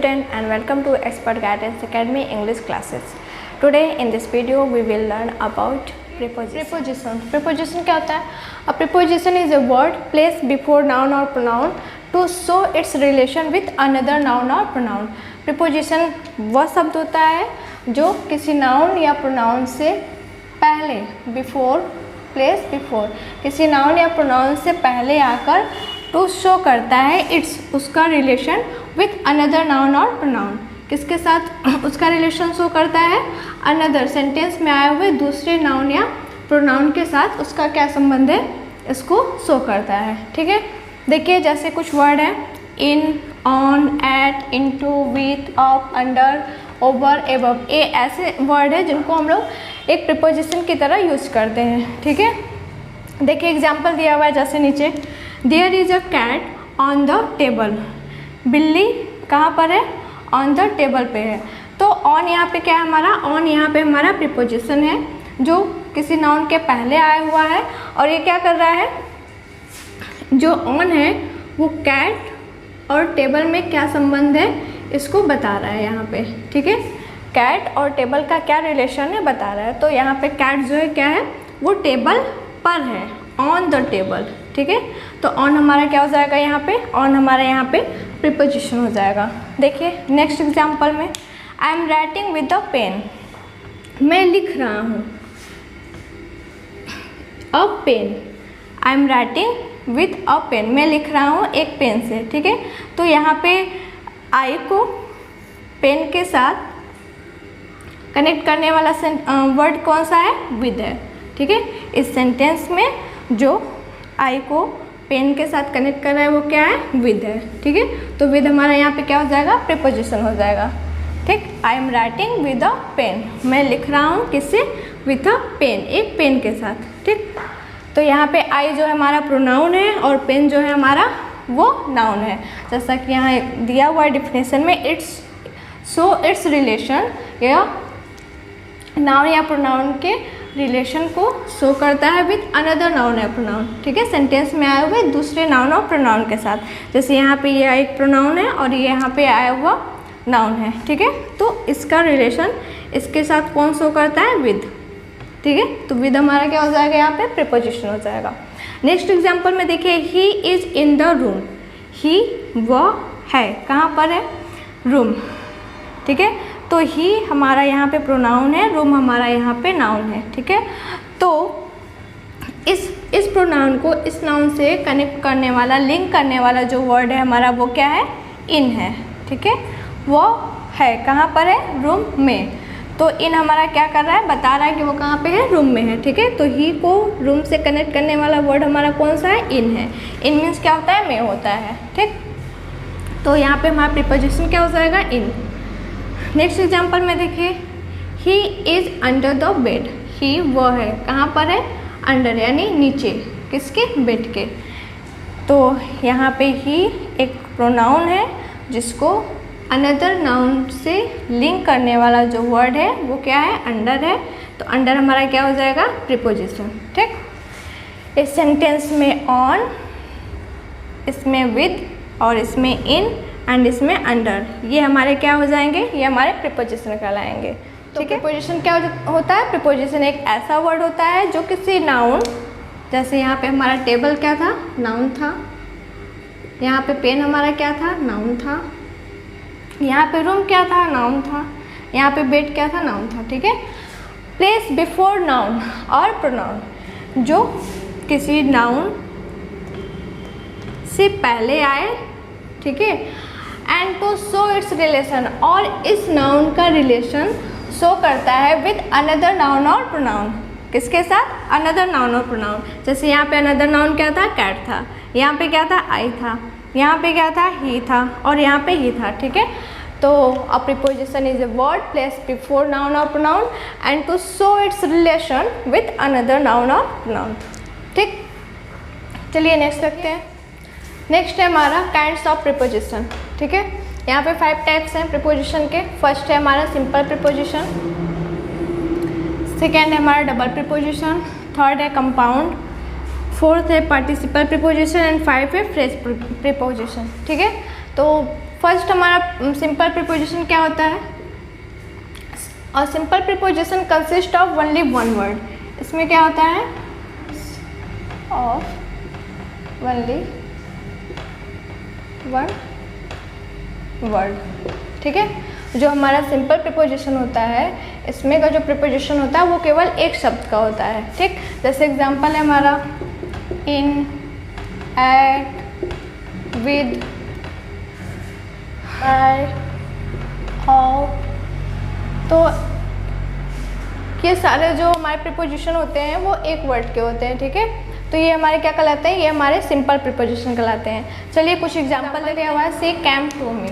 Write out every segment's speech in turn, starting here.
student and welcome to Expert Guidance Academy English classes. Today in this video we will learn about preposition. Preposition क्या होता है? A preposition is a word placed before noun or pronoun to show its relation with another noun or pronoun. Preposition वह शब्द होता है जो किसी noun या प्रोनाउन से पहले प्लेस बिफोर किसी नाउन या प्रोनाउन से पहले आकर टू शो करता है इट्स उसका रिलेशन विथ अनदर नाउन और प्रोनाउन. किसके साथ उसका रिलेशन शो करता है? अनदर सेंटेंस में आए हुए दूसरे नाउन या प्रोनाउन के साथ उसका क्या संबंध है इसको शो करता है. ठीक है, देखिए जैसे कुछ वर्ड है in, on, at, into, with, of, under, over, above. ये ऐसे वर्ड है जिनको हम लोग एक प्रीपोजिशन की तरह यूज करते हैं. ठीक है, देखिए एग्जाम्पल दिया हुआ है जैसे नीचे there is a cat on the table. बिल्ली कहाँ पर है? ऑन द टेबल पे है. तो ऑन यहाँ पे क्या है हमारा? ऑन यहाँ पे हमारा प्रीपोजिशन है जो किसी नाउन के पहले आया हुआ है और ये क्या कर रहा है? जो ऑन है वो कैट और टेबल में क्या संबंध है इसको बता रहा है यहाँ पे. ठीक है, कैट और टेबल का क्या रिलेशन है बता रहा है. तो यहाँ पे कैट जो है क्या है? वो टेबल पर है, ऑन द टेबल. ठीक है, तो ऑन हमारा क्या हो जाएगा यहाँ पे? ऑन हमारा यहाँ पे प्रीपोजिशन हो जाएगा. देखिए नेक्स्ट एग्जांपल में I am writing with the pen. मैं लिख रहा हूँ a pen. I am writing with a pen. मैं लिख रहा हूँ एक पेन से. ठीक है, तो यहाँ पे आई को पेन के साथ कनेक्ट करने वाला वर्ड कौन सा है? विद है. ठीक है, इस सेंटेंस में जो आई को पेन के साथ कनेक्ट कर रहा है वो क्या है? विद है. ठीक है, तो विद हमारा यहाँ पे क्या हो जाएगा? प्रीपोजिशन हो जाएगा. ठीक, I am writing with a pen. मैं लिख रहा हूँ किससे? विद अ पेन, एक पेन के साथ. ठीक, तो यहाँ पे आई जो है हमारा प्रोनाउन है और पेन जो है हमारा वो नाउन है. जैसा कि यहाँ दिया हुआ डिफिनेशन में इट्स रिलेशन या नाउन या प्रोनाउन के रिलेशन को शो करता है विथ अनदर नाउन या प्रोनाउन. ठीक है, सेंटेंस में आए हुए दूसरे नाउन और प्रोनाउन के साथ. जैसे यहाँ पे ये एक प्रोनाउन है और ये यहाँ पे आया हुआ नाउन है. ठीक है, तो इसका रिलेशन इसके साथ कौन शो करता है? विद. ठीक है, तो विद हमारा क्या हो जाएगा? यहाँ पे प्रीपोजिशन हो जाएगा. नेक्स्ट एग्जाम्पल में देखिए he is in the room. He वह है, कहाँ पर है? रूम. ठीक है, तो ही हमारा यहाँ पे प्रोनाउन है, रूम हमारा यहाँ पे नाउन है. ठीक है, तो इस प्रोनाउन को इस नाउन से कनेक्ट करने वाला, लिंक करने वाला जो वर्ड है हमारा वो क्या है? इन है. ठीक है, वो है कहाँ पर है? रूम में. तो इन हमारा क्या कर रहा है? बता रहा है कि वो कहाँ पे है? रूम में है. ठीक है, तो ही को रूम से कनेक्ट करने वाला वर्ड हमारा कौन सा है? इन है. इन मीन्स क्या होता है? में होता है. ठीक, तो यहाँ पे हमारा प्रीपोजिशन क्या हो जाएगा? इन. नेक्स्ट एग्जाम्पल में देखिए he is under the bed. He वह है, कहाँ पर है? अंडर यानी नीचे, किसके? बेड के. तो यहाँ पे ही एक प्रोनाउन है जिसको अनदर नाउन से लिंक करने वाला जो वर्ड है वो क्या है? अंडर है. तो अंडर हमारा क्या हो जाएगा? प्रीपोजिशन. ठीक, इस सेंटेंस में ऑन, इसमें विद और इसमें इन एंड इसमें अंडर, ये हमारे क्या हो जाएंगे? ये हमारे प्रीपोजिशन कहलाएंगे. तो प्रीपोजिशन क्या होता है? प्रीपोजिशन एक ऐसा वर्ड होता है जो किसी नाउन, जैसे यहाँ पे हमारा टेबल क्या था? नाउन था. यहाँ पे पेन हमारा क्या था? नाउन था. यहाँ पे रूम क्या था? नाउन था. यहाँ पे बेड क्या था? नाउन था. ठीक है, प्लेस बिफोर नाउन और प्रोनाउन, जो किसी नाउन से पहले आए. ठीक है, and to show its relation, और इस नाउन का रिलेशन शो करता है विद अनदर नाउन और प्रोनाउन. किसके साथ? अनदर नाउन और प्रोनाउन. जैसे यहाँ पे अनदर नाउन क्या था? कैट था. यहाँ पे क्या था? आई था. यहाँ पे क्या था? ही था. और यहाँ पे ही था. ठीक है, तो a preposition is a word placed before noun और pronoun and to show its relation with another noun और प्रोनाउन. ठीक, चलिए नेक्स्ट देखते हैं. नेक्स्ट है हमारा काइंड्स ऑफ प्रीपोजिशन. ठीक है, यहाँ पे 5 टाइप्स हैं प्रीपोजिशन के. फर्स्ट है हमारा सिंपल प्रीपोजिशन, सेकेंड है हमारा डबल प्रीपोजिशन, थर्ड है कंपाउंड, फोर्थ है पार्टिसिपल प्रीपोजिशन एंड 5 है फ्रेज प्रीपोजिशन. ठीक है, तो फर्स्ट हमारा सिंपल प्रीपोजिशन क्या होता है, और simple preposition consist of only one word. इसमें क्या होता है, ऑफ ओनली वन वर्ड, ठीक है। जो हमारा सिंपल प्रीपोजिशन होता है, इसमें का जो प्रीपोजिशन होता है वो केवल एक शब्द का होता है, ठीक। जैसे एग्जांपल है हमारा इन, एट, विद, बाय, ऑफ। तो ये सारे जो हमारे प्रीपोजिशन होते हैं वो एक वर्ड के होते हैं, ठीक है। तो ये हमारे क्या कहलाते हैं, ये हमारे सिंपल प्रीपोजिशन कहलाते हैं। चलिए कुछ एग्जांपल देते हुआ, she came to me,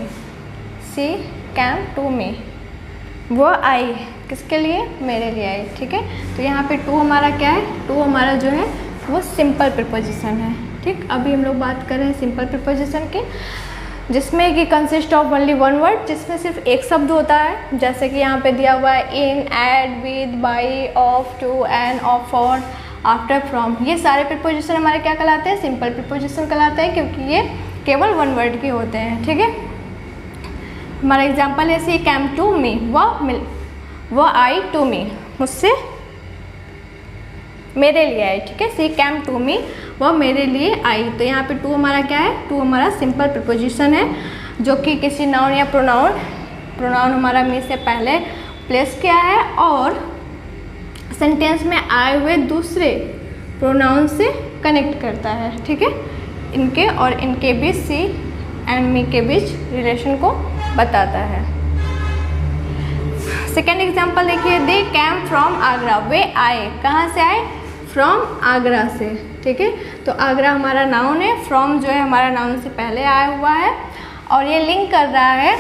she came to me, वो आई, किसके लिए, मेरे लिए आई, ठीक है। तो यहाँ पे टू हमारा क्या है, टू हमारा जो है वो सिंपल प्रीपोजिशन है, ठीक। अभी हम लोग बात कर रहे हैं सिंपल प्रीपोजिशन की, जिसमें कि consist of only one word, जिसमें सिर्फ एक शब्द होता है। जैसे कि यहाँ पे दिया हुआ है in, at, with, by, of, to, and, of, for, after, from. ये सारे प्रीपोजिशन हमारे क्या कहलाते हैं, सिंपल प्रीपोजिशन कहलाते हैं, क्योंकि ये केवल वन वर्ड के होते हैं, ठीक है। हमारा एग्जाम्पल है सी कैम टू मी, वो आई टू मी, मुझसे मेरे लिए आई, ठीक है। सी कैम टू मी, वो मेरे लिए आई। तो यहाँ पे टू हमारा क्या है, टू हमारा सिंपल प्रीपोजिशन है, जो कि किसी नाउन या प्रोनाउन हमारा मी से पहले प्लेस किया है और सेंटेंस में आए हुए दूसरे प्रोनाउन से कनेक्ट करता है, ठीक है। इनके और इनके बीच, सी एंड मी के बीच रिलेशन को बताता है। सेकेंड एग्जाम्पल देखिए, दे कैम फ्रॉम आगरा, वे आए, कहाँ से आए, फ्रॉम आगरा से, ठीक है। तो आगरा हमारा नाउन है, फ्रॉम जो है हमारा नाउन से पहले आया हुआ है और ये लिंक कर रहा है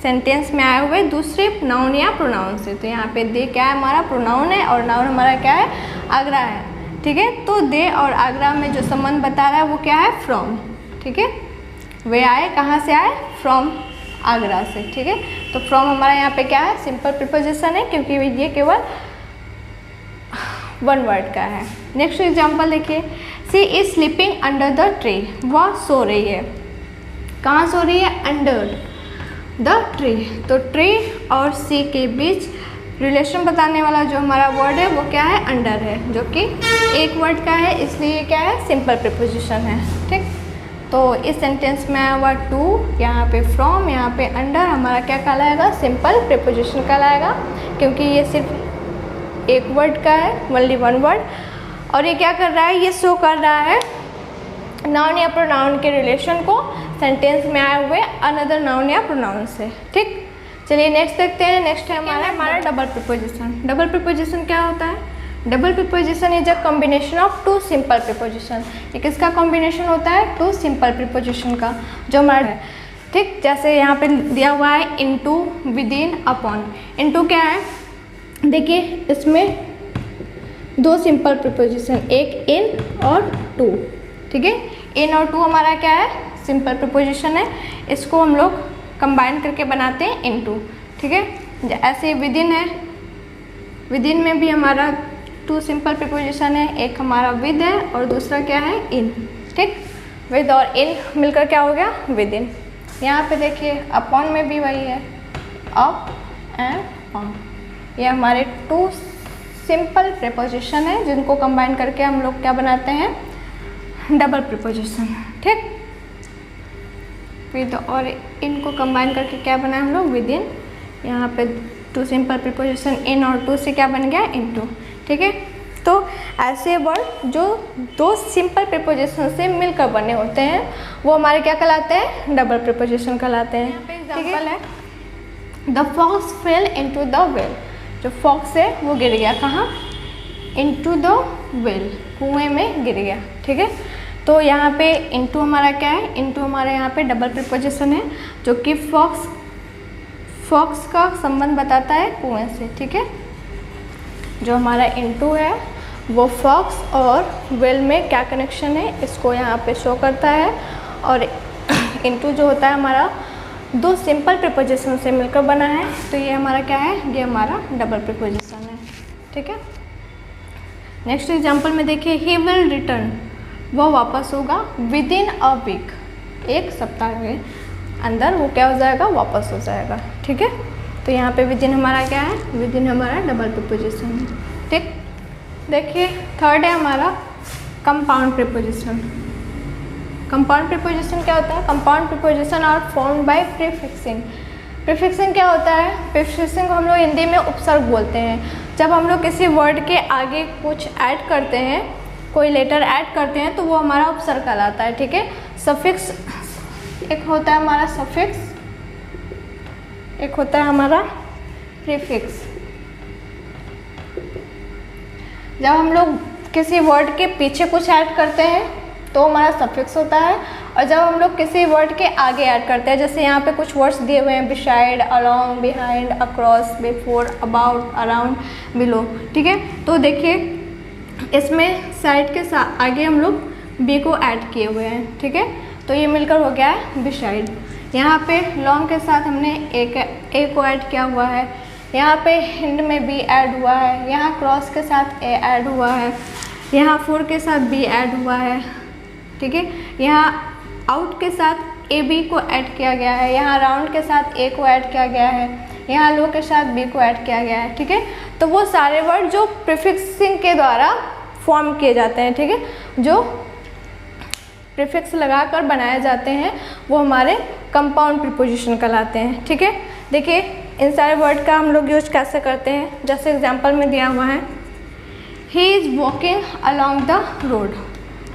सेंटेंस में आए हुए दूसरे नाउन या प्रोनाउन से। तो यहाँ पे दे क्या है, हमारा प्रोनाउन है और नाउन हमारा क्या है, आगरा है, ठीक है। तो दे और आगरा में जो संबंध बता रहा है वो क्या है, फ्रॉम, ठीक है। वे आए, कहाँ से आए, फ्रॉम आगरा से, ठीक है। तो फ्रॉम हमारा यहाँ पे क्या है, सिंपल प्रीपोजिशन है, क्योंकि ये केवल वन वर्ड का है। नेक्स्ट एग्जांपल देखिए, she is sleeping under the tree, वह सो रही है, कहाँ सो रही है, अंडर द ट्री। तो ट्री और सी के बीच रिलेशन बताने वाला जो हमारा वर्ड है वो क्या है, अंडर है, जो कि एक वर्ड का है, इसलिए क्या है, सिंपल प्रीपोजिशन है, ठीक। तो इस सेंटेंस में आया हुआ टू, यहाँ पे फ्रॉम, यहाँ पे अंडर, हमारा क्या कहलाएगा, सिंपल प्रीपोजिशन कहलाएगा, क्योंकि ये सिर्फ एक वर्ड का है, ओनली वन वर्ड। और ये क्या कर रहा है, ये शो कर रहा है नाउन या प्रोनाउन के रिलेशन को सेंटेंस में आए हुए अनदर नाउन या प्रोनाउन से, ठीक। चलिए नेक्स्ट देखते हैं। नेक्स्ट है हमारा डबल प्रीपोजिशन। डबल प्रीपोजिशन क्या होता है, double preposition is a combination of two simple preposition. ये किसका कॉम्बिनेशन होता है, टू सिंपल प्रीपोजिशन का, जो हमारा है, ठीक। जैसे यहाँ पे दिया हुआ है into, with in, upon. Into क्या है, देखिए इसमें दो सिंपल प्रीपोजिशन, एक इन और टू, ठीक है। इन और टू हमारा क्या है, सिंपल प्रीपोजिशन है, इसको हम लोग कंबाइन करके बनाते हैं इनटू, ठीक है। ऐसे विद इन है, विद इन में भी हमारा टू सिंपल प्रीपोजिशन है, एक हमारा विद है और दूसरा क्या है, इन, ठीक। विद और इन मिलकर क्या हो गया, विद इन। यहाँ पे देखिए अपॉन में भी वही है, अप एंड ऑन। ये हमारे टू सिंपल प्रीपोजिशन है, जिनको कंबाइन करके हम लोग क्या बनाते हैं, डबल प्रीपोजिशन, ठीक। विद और इनको कंबाइन करके क्या बनाए हम लोग, विद इन। यहाँ पे टू सिंपल प्रीपोजिशन इन और टू से क्या बन गया, इनटू, ठीक है। तो ऐसे वर्ड जो दो सिंपल प्रीपोजिशन से मिलकर बने होते हैं वो हमारे क्या कहलाते हैं, डबल प्रीपोजिशन कहलाते हैं। यहाँ पे एग्जाम्पल है, the fox fell into the well. जो फॉक्स है वो गिर गया कहाँ, इनटू द वेल, कुएं में गिर गया, ठीक है। तो यहाँ पे इनटू हमारा क्या है, इनटू हमारे यहाँ पे डबल प्रीपोजिशन है, जो कि फॉक्स का संबंध बताता है कुएं से, ठीक है। जो हमारा इनटू है वो फॉक्स और वेल में क्या कनेक्शन है, इसको यहाँ पे शो करता है। और इनटू जो होता है हमारा दो सिंपल प्रीपोजिशन से मिलकर बना है, तो ये हमारा क्या है, ये हमारा डबल प्रीपोजिशन है, ठीक है। नेक्स्ट एग्जांपल में देखिए, ही विल रिटर्न, वो वापस होगा विद इन अ वीक, एक सप्ताह में। अंदर वो क्या हो जाएगा, वापस हो जाएगा। ठीक है, तो यहाँ पे विदिन हमारा क्या है, विदिन हमारा डबल प्रीपोजिशन है। ठीक, देखिए थर्ड है हमारा कंपाउंड प्रीपोजिशन। कंपाउंड प्रीपोजिशन क्या होता है, compound preposition are formed by prefixing. Prefixing क्या होता है, प्रीफिक्सिंग को हम लोग हिंदी में उपसर्ग बोलते हैं। जब हम लोग किसी वर्ड के आगे कुछ ऐड करते हैं, कोई लेटर ऐड करते हैं, तो वो हमारा उपसर्ग कहलाता है। ठीक है, सफिक्स एक होता है हमारा सफिक्स, एक होता है हमारा प्रीफिक्स। जब हम लोग किसी वर्ड के पीछे कुछ ऐड करते हैं तो हमारा सफिक्स होता है, और जब हम लोग किसी वर्ड के आगे ऐड करते हैं, जैसे यहाँ पे कुछ वर्ड्स दिए हुए हैं, beside, along, behind, across, before, about, around, below. ठीक है, तो देखिए इसमें साइड के साथ आगे हम लोग बी को ऐड किए हुए हैं। ठीक है, तो ये मिलकर हो गया है बिसाइड। यहाँ पे लॉन्ग के साथ हमने ए को ऐड किया हुआ है, यहाँ पे हिंड में बी ऐड हुआ है, यहाँ क्रॉस के साथ ए ऐड हुआ है, यहाँ फोर के साथ बी ऐड हुआ है। ठीक है, यहाँ आउट के साथ ए बी को ऐड किया गया है, यहाँ राउंड के साथ ए को ऐड किया गया है, यहाँ लो के साथ बी को ऐड किया गया है। ठीक है, तो वो सारे वर्ड जो प्रीफिक्सिंग के द्वारा फॉर्म किए जाते हैं, ठीक है, जो प्रीफिक्स लगाकर बनाए जाते हैं, वो हमारे कंपाउंड प्रीपोजिशन कहलाते हैं। ठीक है, देखिए इन सारे वर्ड का हम लोग यूज कैसे करते हैं, जैसे एग्जांपल में दिया हुआ है, he is walking along the road.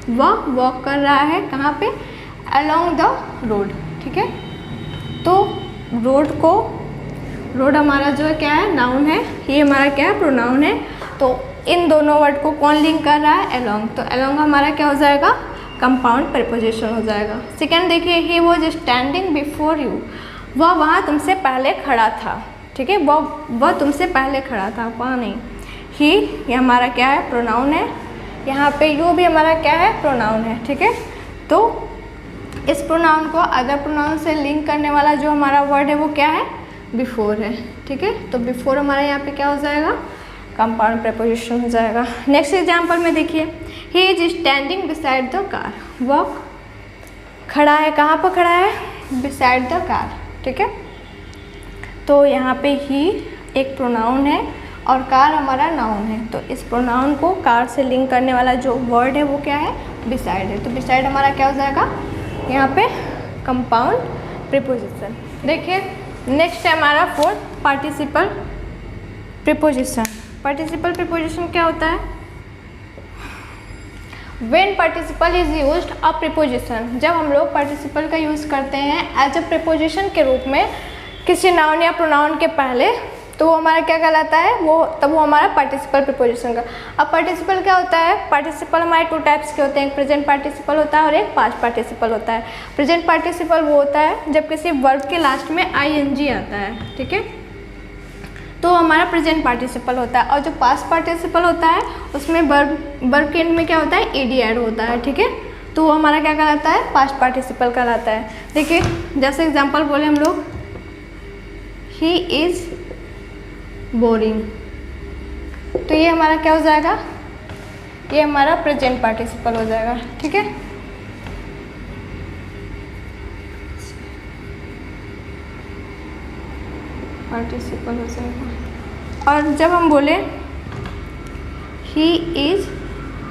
वह वॉक कर रहा है कहाँ पे, अलॉन्ग द रोड। ठीक है, तो रोड हमारा जो है क्या है, नाउन है, ये हमारा क्या है, प्रोनाउन है। तो इन दोनों वर्ड को कौन लिंक कर रहा है, अलॉन्ग। तो अलॉन्ग हमारा क्या हो जाएगा, कंपाउंड प्रीपोजिशन हो जाएगा। सेकेंड देखिए, he was standing before you. वह वहाँ तुमसे पहले खड़ा था। ठीक है, वह तुमसे पहले खड़ा था, वहाँ नहीं। ही ये हमारा क्या है, प्रोनाउन है, यहाँ पे यू भी हमारा क्या है, प्रोनाउन है। ठीक है, तो इस प्रोनाउन को अदर प्रोनाउन से लिंक करने वाला जो हमारा वर्ड है वो क्या है, बिफोर है। ठीक है, तो बिफोर हमारा यहाँ पे क्या हो जाएगा, कंपाउंड प्रीपोजिशन हो जाएगा। नेक्स्ट एग्जांपल में देखिए, he is standing beside the car. वह खड़ा है, कहाँ पर खड़ा है, बिसाइड द कार। ठीक है, तो यहाँ पे ही एक प्रोनाउन है और कार हमारा नाउन है, तो इस प्रोनाउन को कार से लिंक करने वाला जो वर्ड है वो क्या है, बिसाइड है। तो बिसाइड हमारा क्या हो जाएगा, यहाँ पे कंपाउंड प्रीपोजिशन। देखिए नेक्स्ट है हमारा fourth, participle preposition. Participle preposition क्या होता है, when participle is used a preposition. जब हम लोग पार्टिसिपल का यूज़ करते हैं एज अ प्रीपोजिशन के रूप में किसी नाउन या प्रोनाउन के पहले, तो वो हमारा क्या कहलाता है, तब वो हमारा पार्टिसिपल प्रीपोजिशन का। अब पार्टिसिपल क्या होता है, पार्टिसिपल हमारे टू टाइप्स के होते हैं, एक प्रेजेंट पार्टिसिपल होता है और एक पास्ट पार्टिसिपल होता है। प्रेजेंट पार्टिसिपल वो होता है जब किसी वर्ब के लास्ट में आईएनजी आता है। ठीक है, तो हमारा प्रेजेंट पार्टिसिपल होता है। और जो पास्ट पार्टिसिपल होता है उसमें वर्ब के एंड में क्या होता है, ईडी ऐड होता है। ठीक है, तो वो हमारा क्या कहलाता है, पास्ट पार्टिसिपल कहलाता है। देखिए जैसे एग्जांपल बोले हम लोग, ही इज़ बोरिंग, तो ये हमारा क्या हो जाएगा, ये हमारा प्रेजेंट पार्टिसिपल हो जाएगा। ठीक है, पार्टिसिपल हो जाएगा। और जब हम बोले ही इज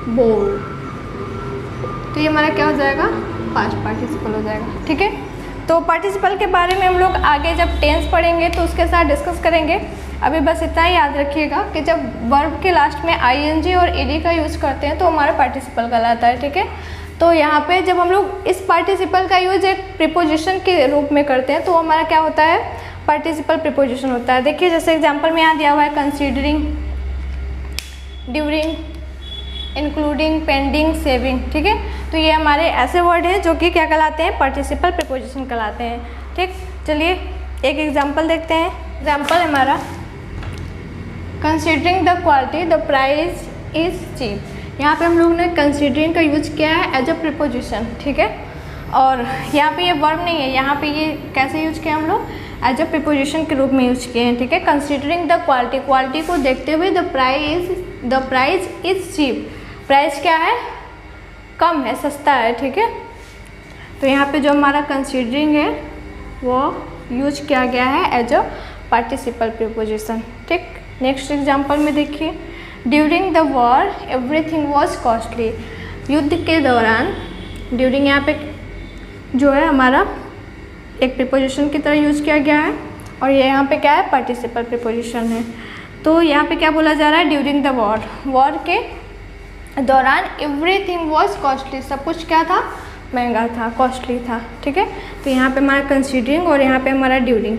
बोर्ड, तो ये हमारा क्या हो जाएगा, पास्ट पार्टिसिपल हो जाएगा। ठीक है, तो पार्टिसिपल के बारे में हम लोग आगे जब टेंस पढ़ेंगे तो उसके साथ डिस्कस करेंगे। अभी बस इतना ही याद रखिएगा कि जब वर्ब के लास्ट में आईएनजी और ईडी का यूज़ करते हैं तो हमारा पार्टिसिपल कहलाता है। ठीक है, तो यहाँ पे जब हम लोग इस पार्टिसिपल का यूज एक प्रीपोजिशन के रूप में करते हैं तो हमारा क्या होता है, पार्टिसिपल प्रीपोजिशन होता है। देखिए जैसे एग्जांपल में यहाँ दिया हुआ है, considering, during, including, pending, saving. ठीक है, तो ये हमारे ऐसे वर्ड हैं जो कि क्या कहलाते हैं, पार्टिसिपल प्रीपोजिशन कहलाते हैं। ठीक, चलिए एक एग्जांपल देखते हैं। एग्जांपल हमारा, considering the quality the price is cheap. यहाँ पे हम लोग ने कंसीडरिंग का यूज किया है एज अ प्रीपोजिशन। ठीक है, और यहाँ पे ये वर्ब नहीं है, यहाँ पे ये कैसे यूज किया हम लोग, एज अ प्रीपोजिशन के रूप में यूज किए हैं। ठीक है, कंसीडरिंग द क्वालिटी, क्वालिटी को देखते हुए the price is cheap, price क्या है, कम है, सस्ता है। ठीक है, तो यहाँ पे जो हमारा कंसीडरिंग है वो यूज किया गया है एज अ पार्टिसिपल प्रीपोजिशन। ठीक, नेक्स्ट एग्जाम्पल में देखिए, during the war everything was costly. युद्ध के दौरान, ड्यूरिंग यहाँ पे जो है हमारा एक प्रीपोजिशन की तरह यूज किया गया है और ये यहाँ पे क्या है, पार्टिसिपल प्रीपोजिशन है। तो यहाँ पे क्या बोला जा रहा है, ड्यूरिंग द वॉर, वॉर के दौरान एवरीथिंग वॉज कॉस्टली, सब कुछ क्या था, महंगा था, कॉस्टली था। ठीक है, तो यहाँ पे हमारा कंसीडरिंग और यहाँ पे हमारा ड्यूरिंग,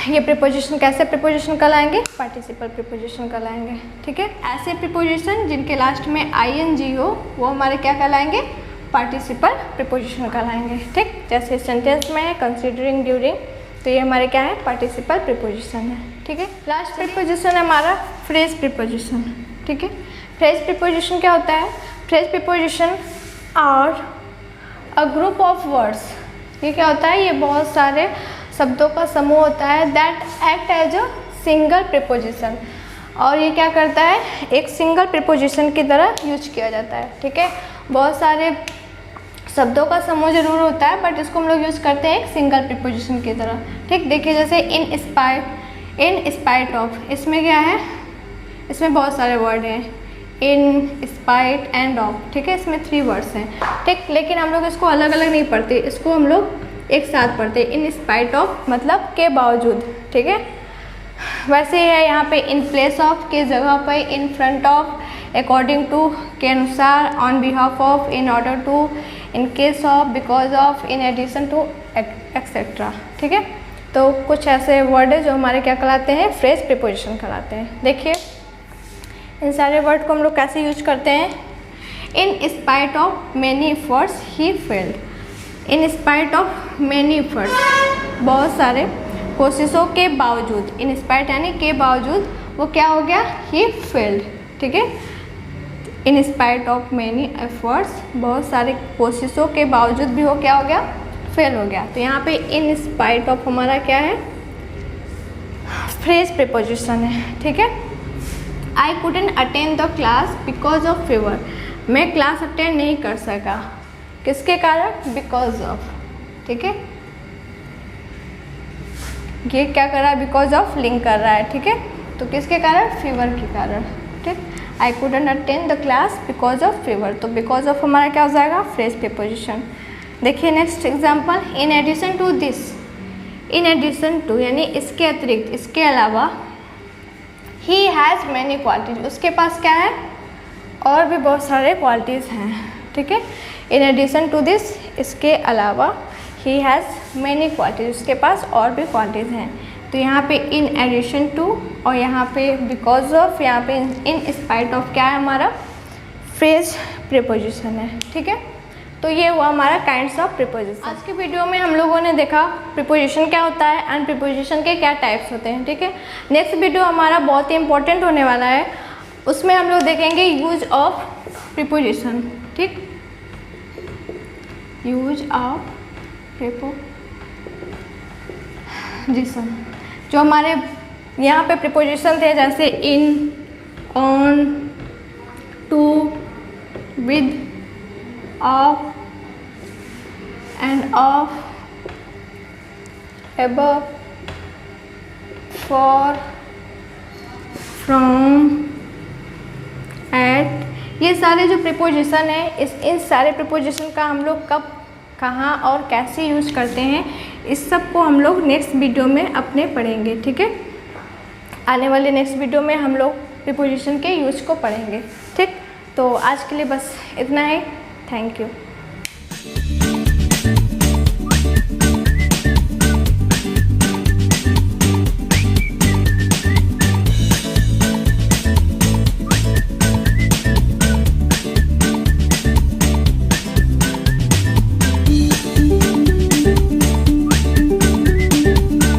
ये प्रीपोजिशन कैसे प्रीपोजिशन कहलाएंगे, पार्टिसिपल प्रीपोजिशन कहलाएंगे। ठीक है, ऐसे प्रीपोजिशन जिनके लास्ट में ing हो वो हमारे क्या कहलाएंगे, पार्टिसिपल प्रीपोजिशन कहलाएंगे। ठीक, जैसे सेंटेंस में है कंसीडरिंग, ड्यूरिंग, तो ये हमारे क्या है, पार्टिसिपल प्रीपोजिशन है। ठीक है, लास्ट प्रीपोजिशन है हमारा फ्रेज प्रीपोजिशन। ठीक है, फ्रेज प्रीपोजिशन क्या होता है, फ्रेज प्रीपोजिशन और अ ग्रुप ऑफ वर्ड्स, ये क्या होता है, ये बहुत सारे शब्दों का समूह होता है that act as a single preposition, और ये क्या करता है, एक सिंगल प्रीपोजिशन की तरह यूज किया जाता है। ठीक है, बहुत सारे शब्दों का समूह जरूर होता है बट इसको हम लोग यूज़ करते हैं एक सिंगल प्रीपोजिशन की तरह। ठीक, देखिए जैसे इन स्पाइट ऑफ, इसमें क्या है, इसमें बहुत सारे वर्ड हैं, इन, स्पाइट एंड ऑफ। ठीक है, इसमें 3 वर्ड्स हैं। ठीक, लेकिन हम लोग इसको अलग अलग नहीं पढ़ते, इसको हम लोग एक साथ पढ़ते हैं। इन स्पाइट ऑफ मतलब के बावजूद। ठीक है, वैसे ही है यहाँ पे इन प्लेस ऑफ के जगह पर, in front of, according to के अनुसार, on behalf of, in order to, in case of, because of, in addition to, etcetera. ठीक है, तो कुछ ऐसे वर्ड है जो हमारे क्या कहलाते हैं, फ्रेज प्रीपोजिशन कहलाते हैं। देखिए इन सारे वर्ड को हम लोग कैसे यूज करते हैं, in spite of many efforts he failed. In spite of many efforts, बहुत सारे कोशिशों के बावजूद, इन स्पाइट यानी के बावजूद, वो क्या हो गया, ही फेल्ड। ठीक है, in spite of many efforts, बहुत सारे कोशिशों के बावजूद भी वो क्या हो गया, फेल हो गया। तो यहाँ पे इन स्पाइट ऑफ हमारा क्या है, फ्रेज प्रीपोजिशन है। ठीक है, आई couldn't attend the class because of fever, मैं क्लास अटेंड नहीं कर सका, किसके कारण, बिकॉज ऑफ। ठीक है, ये क्या कर रहा है, बिकॉज ऑफ लिंक कर रहा है। ठीक है, तो किसके कारण, फीवर के कारण। ठीक, I couldn't attend the class because of fever, तो बिकॉज ऑफ हमारा क्या हो जाएगा, फ्रेज प्रीपोजिशन। देखिए next example, in addition to this, in addition to यानी इसके अतिरिक्त, इसके अलावा, ही हैज़ मैनी क्वालिटीज, उसके पास क्या है, और भी बहुत सारे क्वालिटीज़ हैं। ठीक है, इन एडिशन टू दिस, इसके अलावा, ही हैज़ मैनी क्वालिटीज, उसके पास और भी क्वालिटीज़ हैं। तो यहाँ पे इन एडिशन टू और यहाँ पे बिकॉज ऑफ, यहाँ पे इन स्पाइट ऑफ क्या है हमारा, फ्रेज प्रीपोजिशन है। ठीक है, तो ये हुआ हमारा काइंड्स ऑफ प्रीपोजिशन। आज की वीडियो में हम लोगों ने देखा प्रीपोजिशन क्या होता है एंड प्रीपोजिशन के क्या टाइप्स होते हैं। ठीक है, नेक्स्ट वीडियो हमारा बहुत ही इंपॉर्टेंट होने वाला है, उसमें हम लोग देखेंगे यूज ऑफ प्रीपोजिशन। ठीक, यूज ऑफ प्रीपोजिशन, जो हमारे यहाँ पे प्रीपोजिशन थे जैसे in, on, to, with, of and of, above, for, from, at, ये सारे जो प्रीपोजिशन है, इन सारे प्रीपोजिशन का हम लोग कब, कहाँ और कैसे यूज करते हैं, इस सब को हम लोग नेक्स्ट वीडियो में अपने पढ़ेंगे। ठीक है, आने वाले नेक्स्ट वीडियो में हम लोग प्रीपोजिशन के यूज को पढ़ेंगे। ठीक, तो आज के लिए बस इतना ही। Thank you.